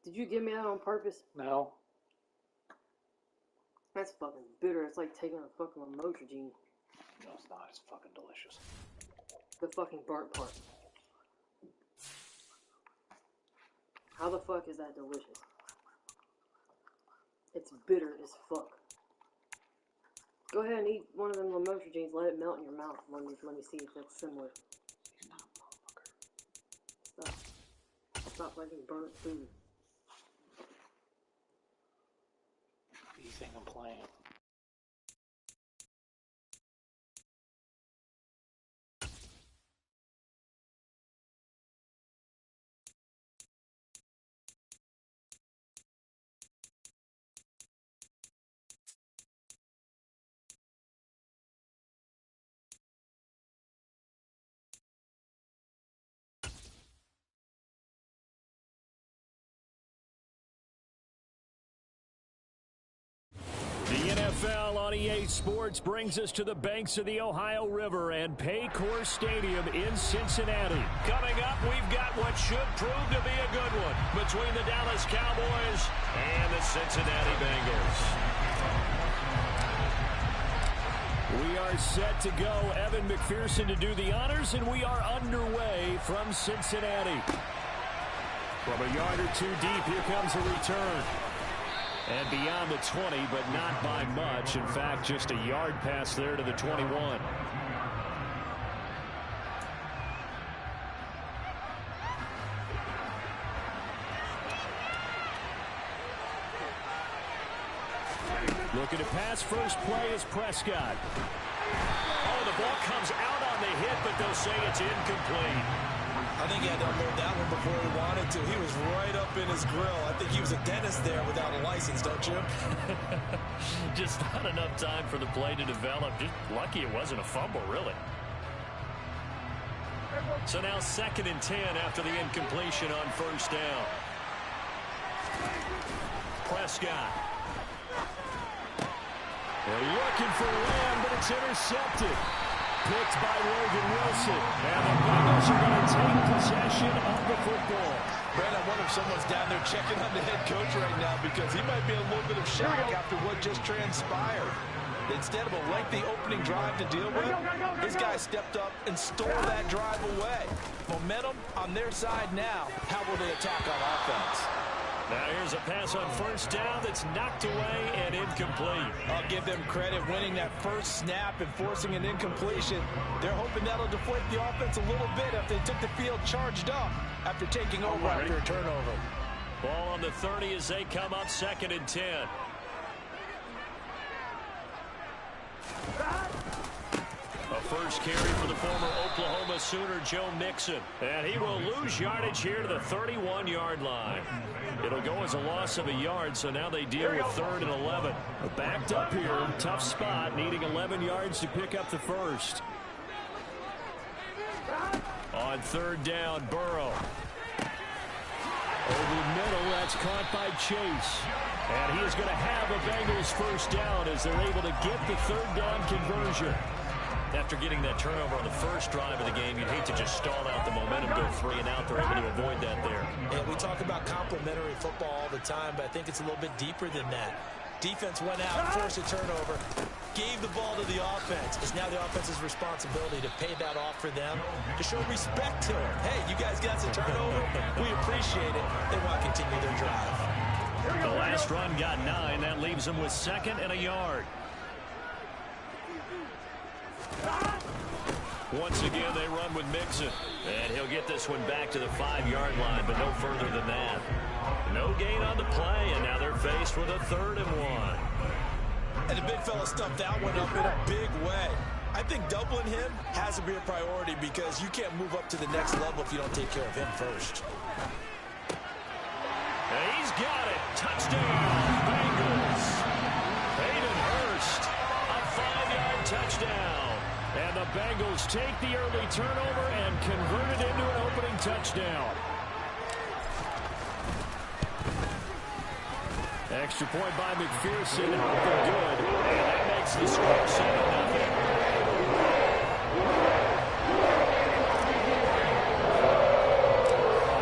Did you give me that on purpose? No. That's fucking bitter. It's like taking a fucking Lamotrigine. No, it's not. It's fucking delicious. The fucking burnt part. How the fuck is that delicious? It's bitter as fuck. Go ahead and eat one of them Lamotrigines. Let it melt in your mouth. Let me see if that's similar. Stop fucking burnt food. What do you think I'm playing? The NFL on EA Sports brings us to the banks of the Ohio River and Paycor Stadium in Cincinnati. Coming up, we've got what should prove to be a good one between the Dallas Cowboys and the Cincinnati Bengals. We are set to go. Evan McPherson to do the honors, and we are underway from Cincinnati. From a yard or two deep, here comes a return. And beyond the 20, but not by much. In fact, just a yard pass there to the 21. Looking to pass. First play is Prescott. Oh, the ball comes out on the hit, but they'll say it's incomplete. I think he had to unload that one before he wanted to. He was right up in his grill. I think he was a dentist there without a license, don't you? Just not enough time for the play to develop. Just lucky it wasn't a fumble, really. So now 2nd and 10 after the incompletion on first down. Prescott. They're looking for Lamb, but it's intercepted. Picked by Logan Wilson. And the Bengals are going to take possession of the football. Brad, I wonder if someone's down there checking on the head coach right now because he might be in a little bit of shock after what just transpired. Instead of a lengthy opening drive to deal with, his guy stepped up and stole that drive away. Momentum on their side now. How will they attack on offense? Now here's a pass on first down that's knocked away and incomplete. I'll give them credit winning that first snap and forcing an incompletion. They're hoping that'll deflate the offense a little bit if they took the field charged up after taking over after a turnover. Ball on the 30 as they come up 2nd and 10. A first carry for the former Oklahoma Sooner, Joe Mixon. And he will lose yardage here to the 31-yard line. It'll go as a loss of a yard, so now they deal with 3rd and 11. Backed up here, tough spot, needing 11 yards to pick up the first. On 3rd down, Burrow. Over the middle, that's caught by Chase. And he is going to have a Bengals first down as they're able to get the 3rd down conversion. After getting that turnover on the first drive of the game, you'd hate to just stall out the momentum, go 3 and out. They're able to avoid that there. Yeah, we talk about complementary football all the time, but I think it's a little bit deeper than that. Defense went out, forced a turnover, gave the ball to the offense. It's now the offense's responsibility to pay that off for them, to show respect to them. Hey, you guys got some turnover. We appreciate it. They want to continue their drive. The last run got 9. That leaves them with 2nd and a yard. Once again, they run with Mixon. And he'll get this one back to the 5-yard line, but no further than that. No gain on the play, and now they're faced with a 3rd and 1. And the big fella stuffed that one up in a big way. I think doubling him has to be a priority because you can't move up to the next level if you don't take care of him first. And he's got it. Touchdown, Bengals. Hayden Hurst, a 5-yard touchdown. And the Bengals take the early turnover and convert it into an opening touchdown. Extra point by McPherson. Nothing good. And that makes the score 7-0.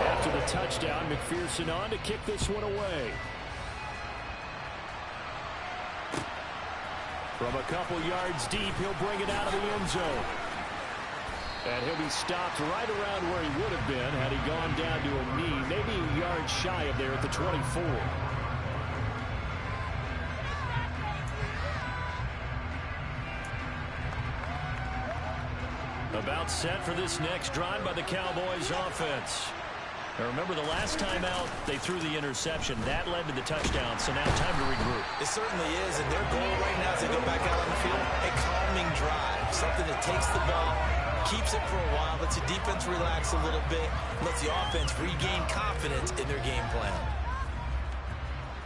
After the touchdown, John McPherson on to kick this one away. From a couple yards deep, he'll bring it out of the end zone. And he'll be stopped right around where he would have been had he gone down to a knee, maybe a yard shy of there at the 24. About set for this next drive by the Cowboys offense. Now remember, the last time out, they threw the interception. That led to the touchdown, so now time to regroup. It certainly is, and their goal right now as they go back out on the field, a calming drive, something that takes the ball, keeps it for a while, lets the defense relax a little bit, lets the offense regain confidence in their game plan.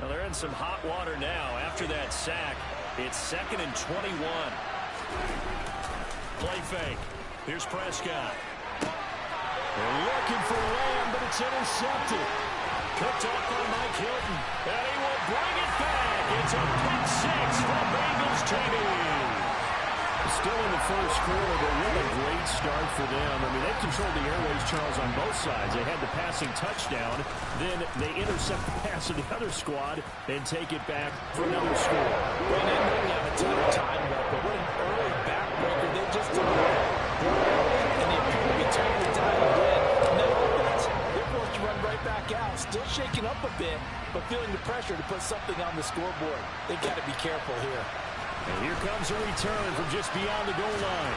Well, they're in some hot water now. After that sack, it's 2nd and 21. Play fake. Here's Prescott. They're looking for Lamb, but it's intercepted. Picked off by Mike Hilton. And he will bring it back. It's a pick six for Bengals TV. Still in the first quarter, but what a great start for them. I mean, they controlled the airways, Charles, on both sides. They had the passing touchdown. Then they intercept the pass of the other squad and take it back for another score. Well, they didn't have a ton of time left, but what an early backbreaker they just took. And they appear to be turning the tide again. And that offense, they're forced to run right back out. Still shaking up a bit, but feeling the pressure to put something on the scoreboard. They've got to be careful here. And here comes a return from just beyond the goal line.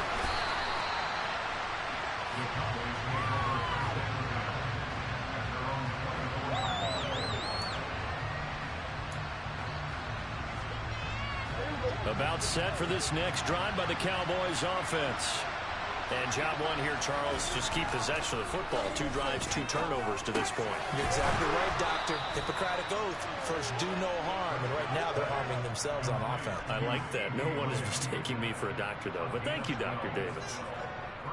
About set for this next drive by the Cowboys offense. And job one here, Charles, just keep possession of the football. 2 drives, 2 turnovers to this point. You're exactly right, Doctor. Hippocratic oath. First, do no harm. And right now, they're harming themselves on offense. I like that. No one is mistaking me for a doctor, though. But thank you, Dr. Davis.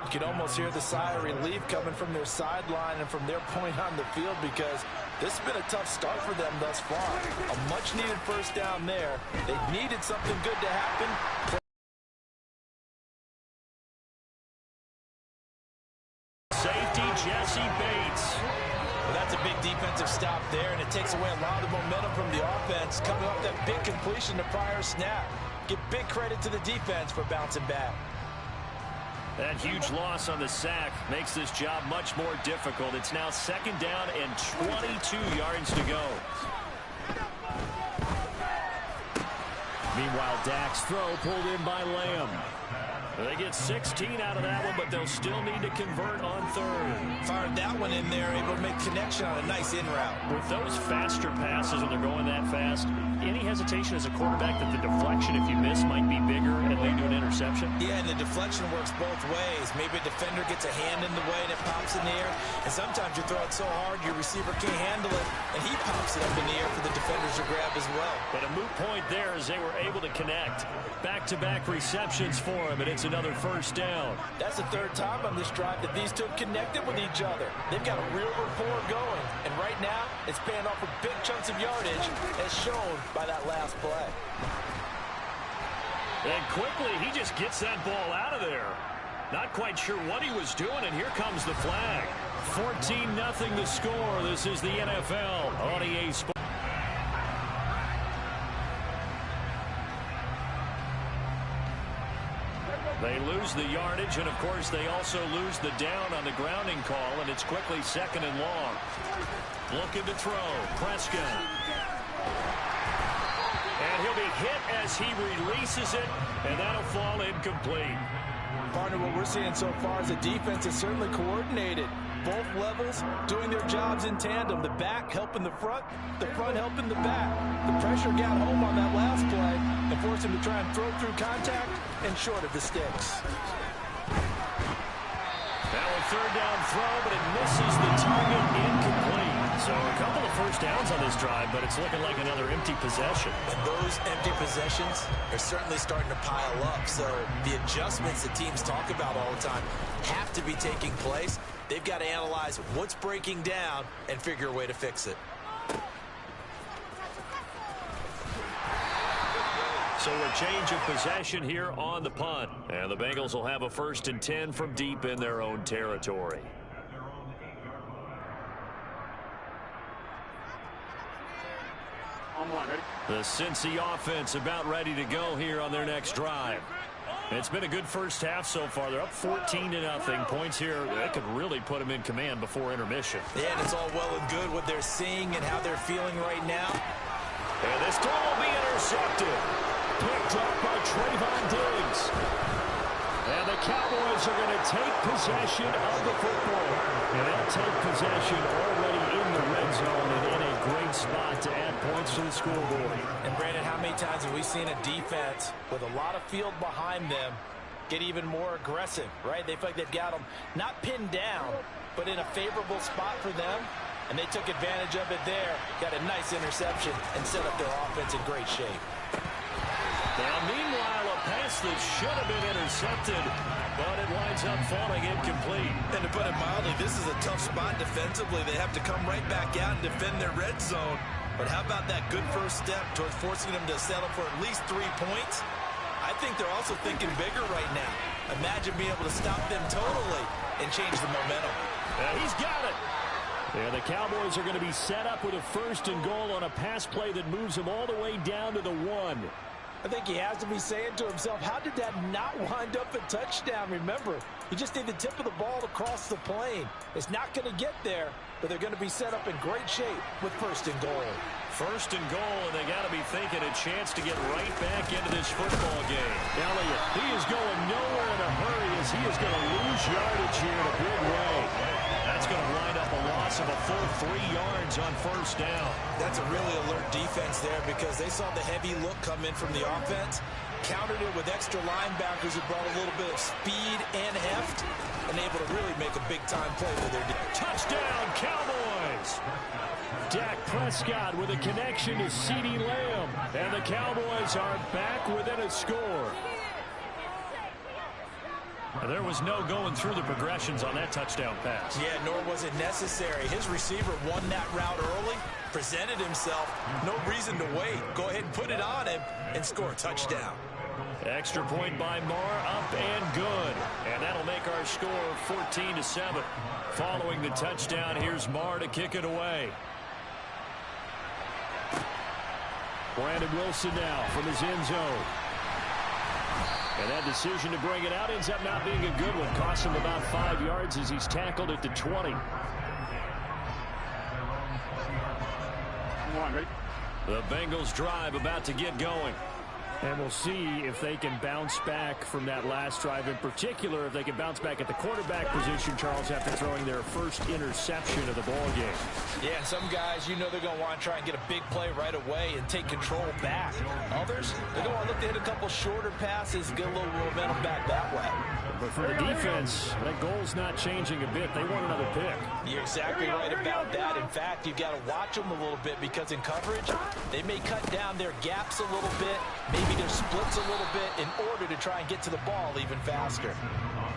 You can almost hear the sigh of relief coming from their sideline and from their point on the field because this has been a tough start for them thus far. A much-needed first down there. They needed something good to happen. Safety, Jesse Bates. Well, that's a big defensive stop there, and it takes away a lot of the momentum from the offense coming off that big completion the prior snap. Give big credit to the defense for bouncing back. That huge loss on the sack makes this job much more difficult. It's now 2nd down and 22 yards to go. Meanwhile, Dak's throw pulled in by Lamb. They get 16 out of that one, but they'll still need to convert on 3rd. Fired that one in there, able to make connection on a nice in route. With those faster passes when they're going that fast, any hesitation as a quarterback that the deflection, if you miss, might be bigger and lead to an interception? Yeah, and the deflection works both ways. Maybe a defender gets a hand in the way and it pops in the air. And sometimes you throw it so hard your receiver can't handle it, and he pops it up in the air for the defenders to grab as well. But a moot point there as they were able to connect. Back-to-back receptions for him, and it's another first down. That's the 3rd time on this drive that these two have connected with each other. They've got a real rapport going, and right now it's paying off with big chunks of yardage as shown by that last play. And quickly, he just gets that ball out of there. Not quite sure what he was doing, and here comes the flag. 14-0 the score. This is the NFL on EA Sports. They lose the yardage, and of course they also lose the down on the grounding call, and it's quickly 2nd and long. Looking to throw. Prescott. And he'll be hit as he releases it, and that'll fall incomplete. Partner, what we're seeing so far is the defense is certainly coordinated. Both levels doing their jobs in tandem. The back helping the front helping the back. The pressure got home on that last play and forced him to try and throw through contact and short of the sticks. Now a 3rd down throw, but it misses the target, incomplete. So a couple of first downs on this drive, but it's looking like another empty possession. And those empty possessions are certainly starting to pile up. So the adjustments that teams talk about all the time have to be taking place. They've got to analyze what's breaking down and figure a way to fix it. So a change of possession here on the punt. And the Bengals will have a 1st and 10 from deep in their own territory. The Cincy offense about ready to go here on their next drive. It's been a good first half so far. They're up 14-0. Points here that could really put them in command before intermission. Yeah, and it's all well and good what they're seeing and how they're feeling right now. And this throw will be intercepted. Pick drop by Trayvon Diggs. And the Cowboys are going to take possession of the football. And they'll take possession already in the red zone and in a great spot to add points to the scoreboard. And Brandon, how many times have we seen a defense with a lot of field behind them get even more aggressive, right? They feel like they've got them not pinned down, but in a favorable spot for them. And they took advantage of it there, got a nice interception, and set up their offense in great shape. Now, meanwhile, a pass that should have been intercepted, but it winds up falling incomplete. And to put it mildly, this is a tough spot defensively. They have to come right back out and defend their red zone. But how about that good first step towards forcing them to settle for at least 3 points? I think they're also thinking bigger right now. Imagine being able to stop them totally and change the momentum. He's got it. And the Cowboys are going to be set up with a 1st and goal on a pass play that moves them all the way down to the 1. I think he has to be saying to himself, how did that not wind up a touchdown? Remember, he just need the tip of the ball to cross the plane. It's not going to get there, but they're going to be set up in great shape with 1st and goal. 1st and goal, and they got to be thinking a chance to get right back into this football game. Elliott, he is going nowhere in a hurry as he is going to lose yardage here in a big way. That's going to wind up a loss of a full 3 yards on 1st down. That's a really alert defense there because they saw the heavy look come in from the offense, countered it with extra linebackers who brought a little bit of speed and heft, and able to really make a big-time play for their defense. Touchdown, Cowboys! Dak Prescott with a connection to CeeDee Lamb, and the Cowboys are back within a score. And there was no going through the progressions on that touchdown pass. Yeah, nor was it necessary. His receiver won that route early, presented himself, no reason to wait. Go ahead and put it on him and score a touchdown. Extra point by Marr, up and good. And that'll make our score 14-7. Following the touchdown, here's Marr to kick it away. Brandon Wilson now from his end zone. And that decision to bring it out ends up not being a good one. Costs him about 5 yards as he's tackled at the 20. The Bengals drive about to get going. And we'll see if they can bounce back from that last drive. In particular, if they can bounce back at the quarterback position, Charles, after throwing their first interception of the ball game. Yeah, and some guys, you know they're going to want to try and get a big play right away and take control back. Others, they're going to look to hit a couple shorter passes, get a little momentum back that way. But for the defense, that goal's not changing a bit. They want another pick. You're exactly right about that. In fact, you've got to watch them a little bit because in coverage, they may cut down their gaps a little bit, maybe their splits a little bit in order to try and get to the ball even faster.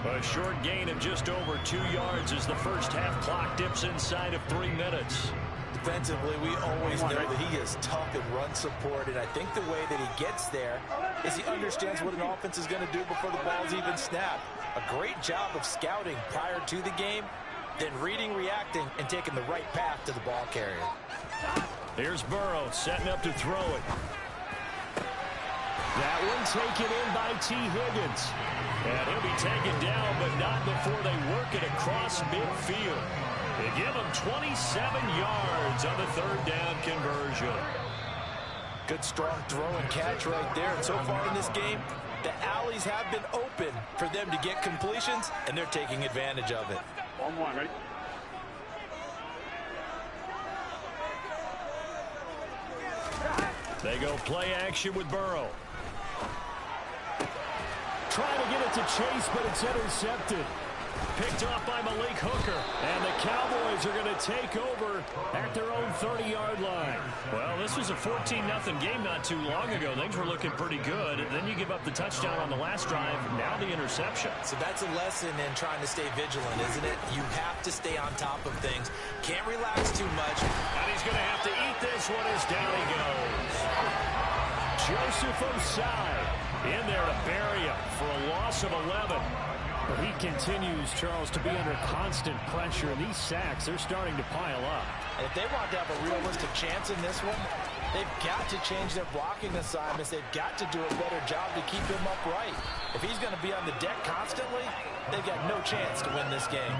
A short gain of just over 2 yards as the first half clock dips inside of 3 minutes. Defensively, we always know that he is tough in run support, and I think the way that he gets there is he understands what an offense is going to do before the ball's even snapped. A great job of scouting prior to the game, then reading, reacting, and taking the right path to the ball carrier. Here's Burrow setting up to throw it. That one taken in by T. Higgins. And he'll be taken down, but not before they work it across midfield. They give him 27 yards on the 3rd down conversion. Good strong throw and catch right there. And so far in this game, the alleys have been open for them to get completions, and they're taking advantage of it. 1-1, ready? They go play action with Burrow. Trying to get it to Chase, but it's intercepted. Picked off by Malik Hooker. And the Cowboys are going to take over at their own 30-yard line. Well, this was a 14-0 game not too long ago. Things were looking pretty good. And then you give up the touchdown on the last drive. Now the interception. So that's a lesson in trying to stay vigilant, isn't it? You have to stay on top of things. Can't relax too much. And he's going to have to eat this one as down he goes. Joseph Osai in there to bury him for a loss of 11. But he continues, Charles, to be under constant pressure. And these sacks, they're starting to pile up. And if they want to have a realistic chance in this one, they've got to change their blocking assignments. They've got to do a better job to keep him upright. If he's going to be on the deck constantly, they've got no chance to win this game.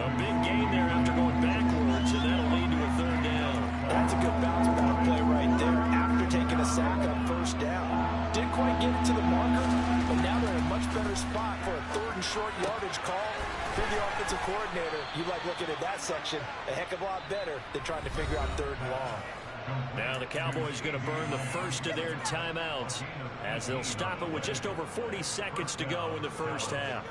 A big gain there after going backwards, and that'll lead to a third down. That's a good bounce back play right there after taking a sack on first down. Didn't quite get it to the marker, but now they're in a much better spot for a third and short yardage call. For the offensive coordinator, you like looking at that section a heck of a lot better than trying to figure out third and long. Now the Cowboys going to burn the first of their timeouts as they'll stop it with just over 40 seconds to go in the first half.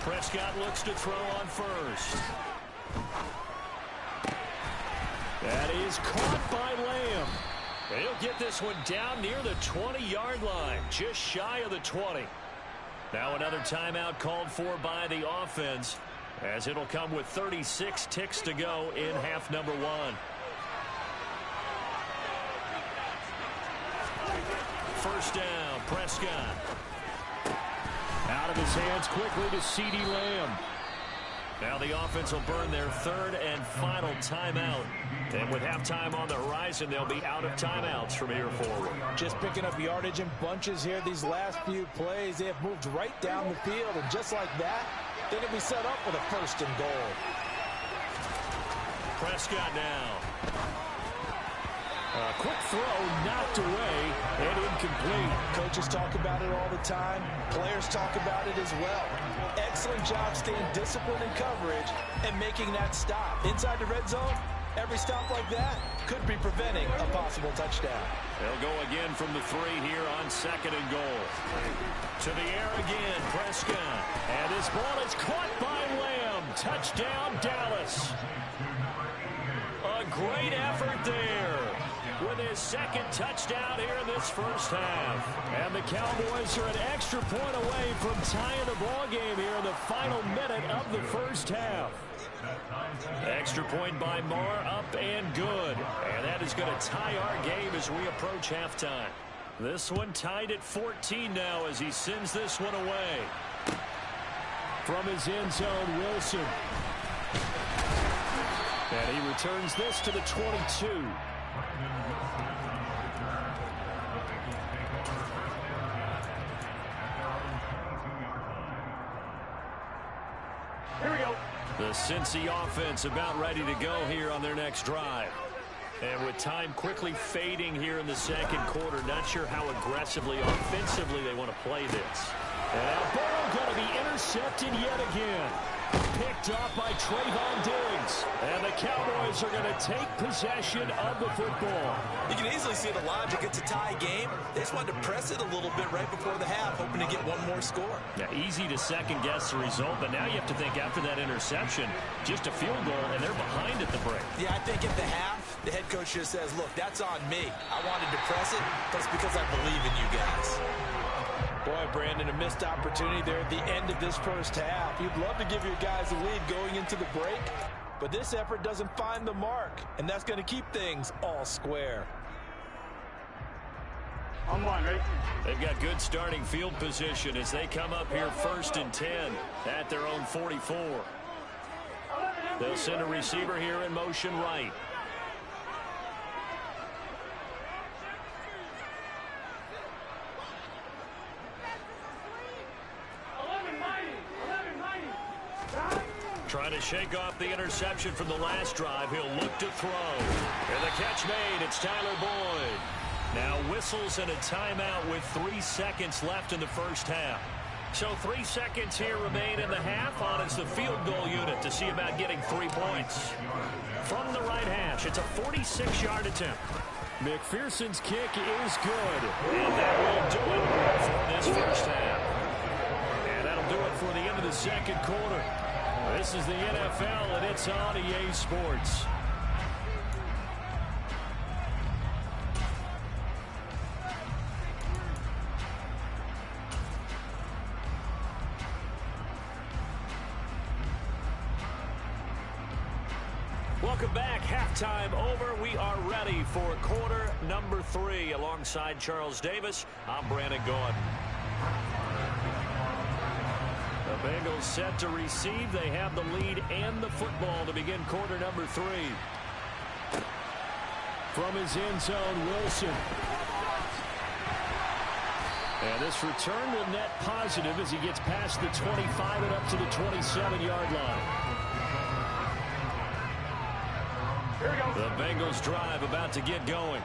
Prescott looks to throw on first. That is caught by Lamb. He'll get this one down near the 20-yard line, just shy of the 20. Now another timeout called for by the offense, as it'll come with 36 ticks to go in half number one. First down, Prescott. Out of his hands quickly to CeeDee Lamb. Now the offense will burn their third and final timeout. And with halftime on the horizon, they'll be out of timeouts from here forward. Just picking up yardage in bunches here these last few plays. They have moved right down the field, and just like that, they're going to be set up with a first and goal. Prescott now. A quick throw knocked away and incomplete. Coaches talk about it all the time. Players talk about it as well. Excellent job staying disciplined in coverage and making that stop. Inside the red zone, every stop like that could be preventing a possible touchdown. They'll go again from the 3 here on second and goal. To the air again, Prescott. And this ball is caught by Lamb. Touchdown, Dallas. A great effort there with his second touchdown here in this first half. And the Cowboys are an extra point away from tying the ball game here in the final minute of the first half. Extra point by Marr, up and good. And that is going to tie our game as we approach halftime. This one tied at 14 now as he sends this one away. From his end zone, Wilson. And he returns this to the 22. Here we go. The Cincy offense about ready to go here on their next drive. And with time quickly fading here in the second quarter, not sure how aggressively, offensively they want to play this. And now Burrow going to be intercepted yet again. Picked off by Trayvon Diggs. And the Cowboys are going to take possession of the football. You can easily see the logic. It's a tie game. They just wanted to press it a little bit right before the half, hoping to get one more score. Yeah, easy to second-guess the result, but now you have to think after that interception, just a field goal, and they're behind at the break. Yeah, I think at the half, the head coach just says, look, that's on me. I wanted to press it, but it's because I believe in you guys. Boy, Brandon, a missed opportunity there at the end of this first half. You'd love to give your guys a lead going into the break, but this effort doesn't find the mark, and that's going to keep things all square. On one, right? They've got good starting field position as they come up here 1st and 10 at their own 44. They'll send a receiver here in motion right. Trying to shake off the interception from the last drive. He'll look to throw. And the catch made. It's Tyler Boyd. Now whistles and a timeout with 3 seconds left in the first half. So 3 seconds here remain in the half on as the field goal unit to see about getting 3 points. From the right hash, it's a 46-yard attempt. McPherson's kick is good. And that will do it for this first half. And that'll do it for the end of the second quarter. This is the NFL, and it's on EA Sports. Welcome back. Halftime over. We are ready for quarter number 3. Alongside Charles Davis, I'm Brandon Gordon. The Bengals set to receive. They have the lead and the football to begin quarter number 3. From his end zone, Wilson. And this return will net positive as he gets past the 25 and up to the 27-yard line. The Bengals drive about to get going.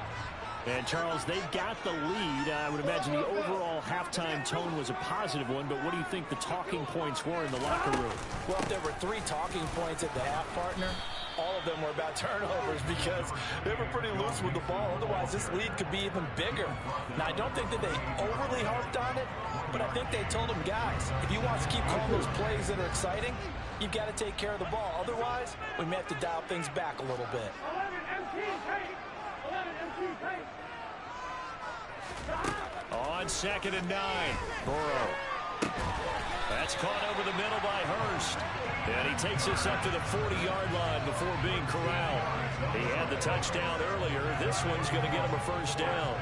And, Charles, they've got the lead. I would imagine the overall halftime tone was a positive one, but what do you think the talking points were in the locker room? Well, if there were 3 talking points at the half, partner, all of them were about turnovers because they were pretty loose with the ball. Otherwise, this lead could be even bigger. Now, I don't think that they overly harped on it, but I think they told them, guys, if you want to keep calling those plays that are exciting, you've got to take care of the ball. Otherwise, we may have to dial things back a little bit. On 2nd and 9, Burrow. That's caught over the middle by Hurst. And he takes us up to the 40-yard line before being corralled. He had the touchdown earlier. This one's going to get him a first down.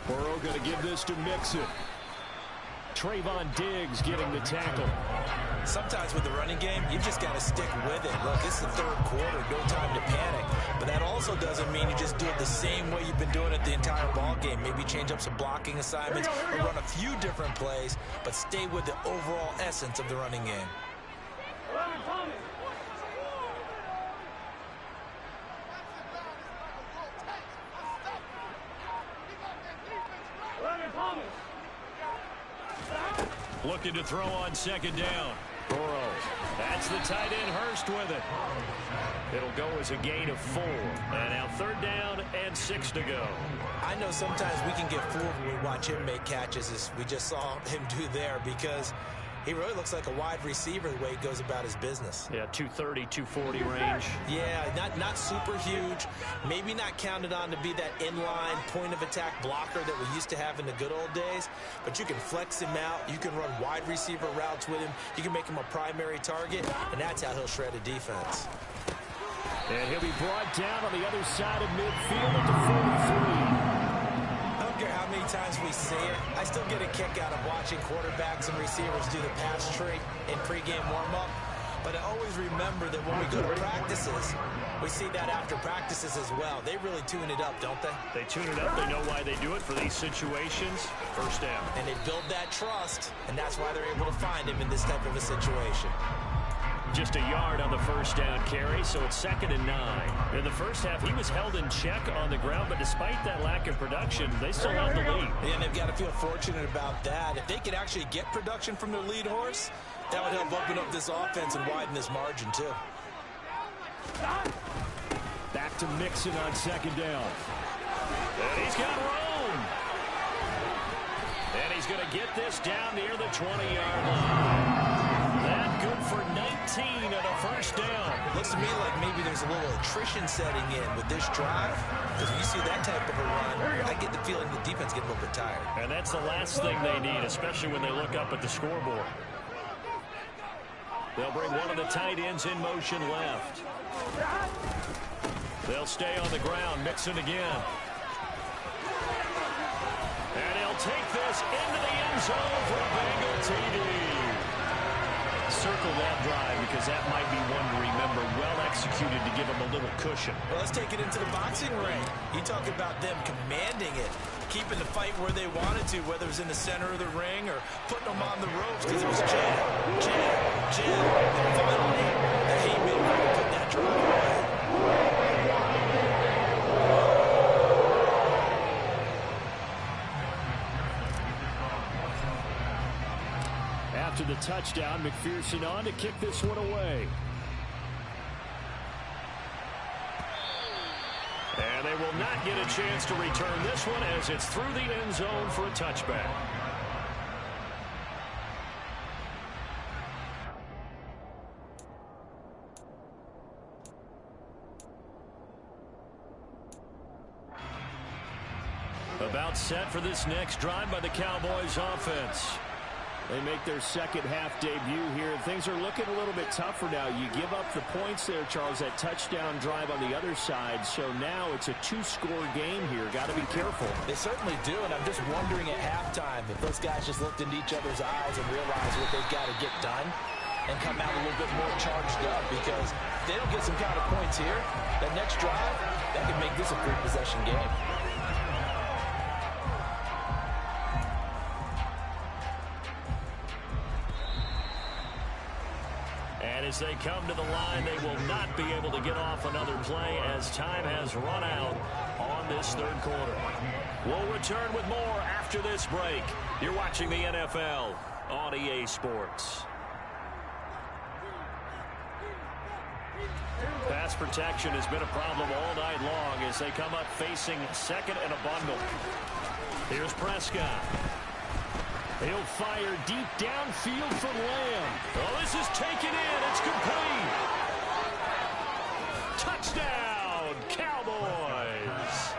Burrow going to give this to Mixon. Trayvon Diggs getting the tackle. Sometimes with the running game, you just got to stick with it. Look, it's the 3rd quarter, no time to panic. But that also doesn't mean you just do it the same way you've been doing it the entire ball game. Maybe change up some blocking assignments or run a few different plays, but stay with the overall essence of the running game. Looking to throw on 2nd down. Burrow. That's the tight end, Hurst, with it. It'll go as a gain of 4. And now 3rd down and 6 to go. I know sometimes we can get fooled when we watch him make catches, as we just saw him do there, because he really looks like a wide receiver the way he goes about his business. Yeah, 230, 240 range. Yeah, not super huge. Maybe not counted on to be that inline point-of-attack blocker that we used to have in the good old days. But you can flex him out. You can run wide receiver routes with him. You can make him a primary target, and that's how he'll shred a defense. And he'll be brought down on the other side of midfield at the 43. I don't care how many times we say it, I still get a kick out of watching quarterbacks and receivers do the pass tree in pregame warm-up. But I always remember that when we go to practices, we see that after practices as well. They really tune it up, don't they? They tune it up. They know why they do it for these situations. First down. And they build that trust, and that's why they're able to find him in this type of a situation. Just a yard on the first down carry, so it's 2nd and 9. In the first half, he was held in check on the ground, but despite that lack of production, they still have the lead. And they've got to feel fortunate about that. If they could actually get production from their lead horse, that would help open up this offense and widen this margin, too. Back to Mixon on 2nd down. And he's got room. And he's going to get this down near the 20-yard line. That good for 19 and a first down. Looks to me like maybe there's a little attrition setting in with this drive. Because when you see that type of a run, I get the feeling the defense getting a little bit tired. And that's the last thing they need, especially when they look up at the scoreboard. They'll bring one of the tight ends in motion left. They'll stay on the ground. Mixon again. And he'll take this into the end zone for a Bengal TD. Circle that drive because that might be one to remember. Well executed to give them a little cushion. Well, let's take it into the boxing ring. You talk about them commanding it, keeping the fight where they wanted to, whether it was in the center of the ring or putting them on the ropes, because it was jab, and finally the haymaker to put that drive away. After the touchdown, McPherson on to kick this one away. And they will not get a chance to return this one as it's through the end zone for a touchback. About set for this next drive by the Cowboys offense. They make their second half debut here. Things are looking a little bit tougher now. You give up the points there, Charles, that touchdown drive on the other side. So now it's a two-score game here. Got to be careful. They certainly do, and I'm just wondering at halftime if those guys just looked into each other's eyes and realized what they've got to get done and come out a little bit more charged up, because if they don't get some kind of points here, that next drive, that could make this a three-possession game. And as they come to the line, they will not be able to get off another play as time has run out on this third quarter. We'll return with more after this break. You're watching the NFL on EA Sports. Pass protection has been a problem all night long as they come up facing second and a bundle. Here's Prescott. He'll fire deep downfield from Lamb. Oh, this is taken in. It's complete. Touchdown, Cowboys.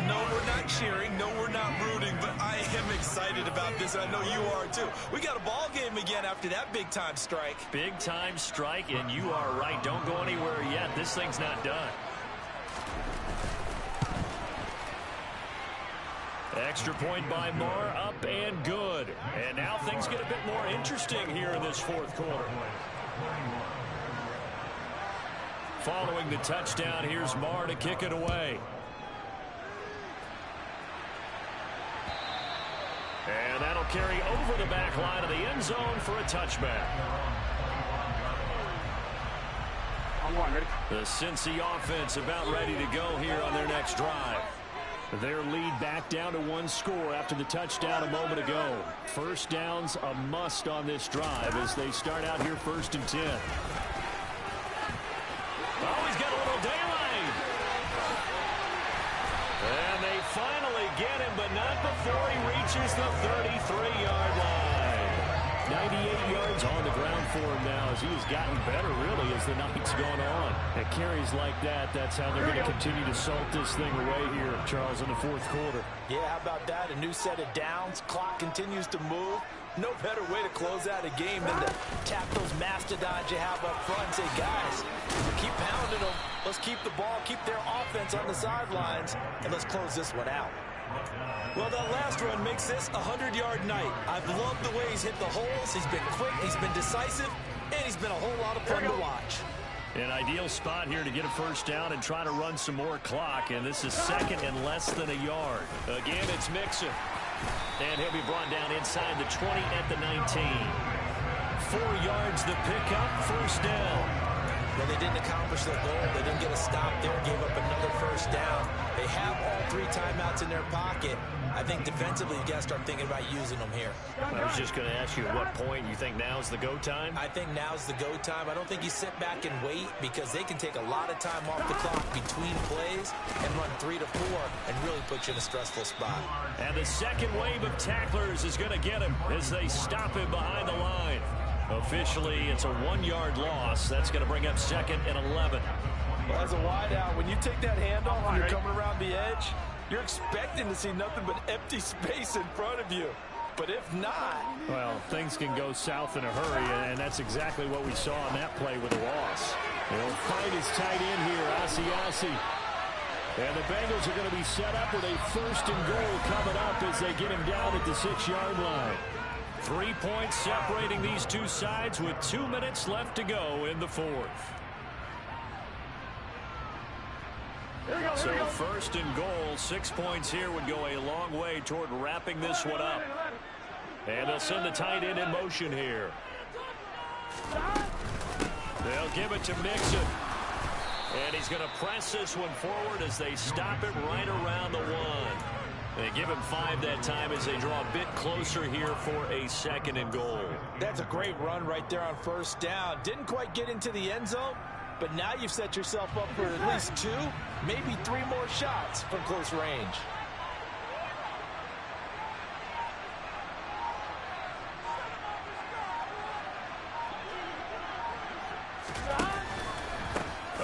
No, we're not cheering. No, we're not rooting. But I am excited about this. I know you are, too. We got a ball game again after that big-time strike. Big-time strike, and you are right. Don't go anywhere yet. This thing's not done. Extra point by Moore, up and good. And now things get a bit more interesting here in this fourth quarter. Following the touchdown, here's Moore to kick it away. And that'll carry over the back line of the end zone for a touchback. The Cincy offense about ready to go here on their next drive. Their lead back down to one score after the touchdown a moment ago. First down's a must on this drive as they start out here 1st and 10. Oh, he's got a little daylight. And they finally get him, but not before he reaches the 33-yard line. 98 yards on the ground for him now as he has gotten better, really, as the night's gone on. At carries like that, that's how they're going to continue to salt this thing away here, Charles, in the fourth quarter. Yeah, how about that? A new set of downs. Clock continues to move. No better way to close out a game than to tap those mastodons you have up front and say, guys, keep pounding them. Let's keep the ball, keep their offense on the sidelines, and let's close this one out. Well, that last run makes this a 100-yard night. I've loved the way he's hit the holes. He's been quick, he's been decisive, and he's been a whole lot of fun to watch. An ideal spot here to get a first down and try to run some more clock, and this is second and less than a yard. Again, it's Mixon. And he'll be brought down inside the 20 at the 19. 4 yards the pickup, first down. Well, they didn't accomplish their goal. They didn't get a stop there, gave up another first down. They have all 3 timeouts in their pocket. I think defensively you got to start thinking about using them here. I was just going to ask you at what point you think now's the go time? I think now's the go time. I don't think you sit back and wait, because they can take a lot of time off the clock between plays and run 3 to 4 and really put you in a stressful spot. And the second wave of tacklers is going to get him as they stop him behind the line. Officially, it's a 1-yard loss. That's going to bring up 2nd and 11. Well, as a wideout, when you take that handoff and you're coming around the edge, you're expecting to see nothing but empty space in front of you. But if not... Well, things can go south in a hurry, and that's exactly what we saw on that play with a loss. They'll find his tight end here, Asiasi. And the Bengals are going to be set up with a 1st and goal coming up as they get him down at the 6-yard line. 3 points separating these two sides with 2 minutes left to go in the fourth. So 1st and goal, 6 points here would go a long way toward wrapping this one up. And they'll send the tight end in motion here. They'll give it to Mixon. And he's going to press this one forward as they stop it right around the 1. They give him 5 that time as they draw a bit closer here for a 2nd and goal. That's a great run right there on 1st down. Didn't quite get into the end zone, but now you've set yourself up for at least 2, maybe 3 more shots from close range.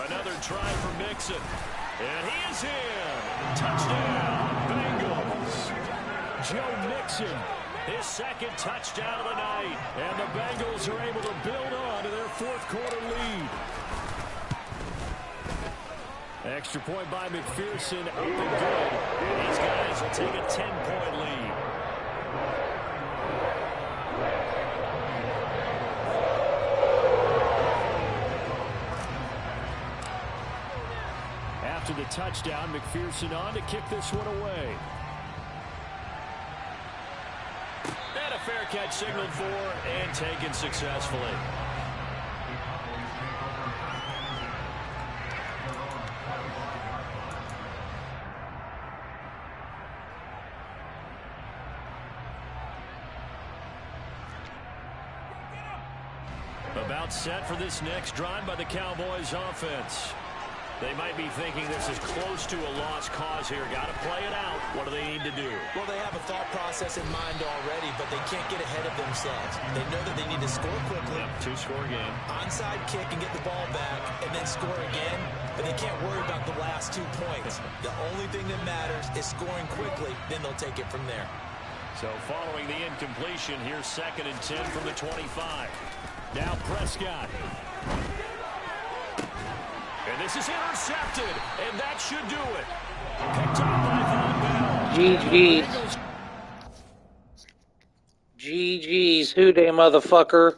Another try for Mixon. And he is in. Touchdown, Bengals. Joe Mixon His second touchdown of the night. And the Bengals are able to build on to their fourth quarter lead. Extra point by McPherson, up and good. These guys will take a 10-point lead. After the touchdown, McPherson on to kick this one away. And a fair catch signaled for and taken successfully. About set for this next drive by the Cowboys offense. They might be thinking this is close to a lost cause here. Got to play it out. What do they need to do? Well, they have a thought process in mind already, but they can't get ahead of themselves. They know that they need to score quickly. Yep, two-score game. Onside kick and get the ball back, and then score again. But they can't worry about the last 2 points. The only thing that matters is scoring quickly. Then they'll take it from there. So following the incompletion, here's 2nd and 10 from the 25. Now Prescott. And this is intercepted, and that should do it. Picked up by Von Bell. GG's. GG's. Who dey motherfucker.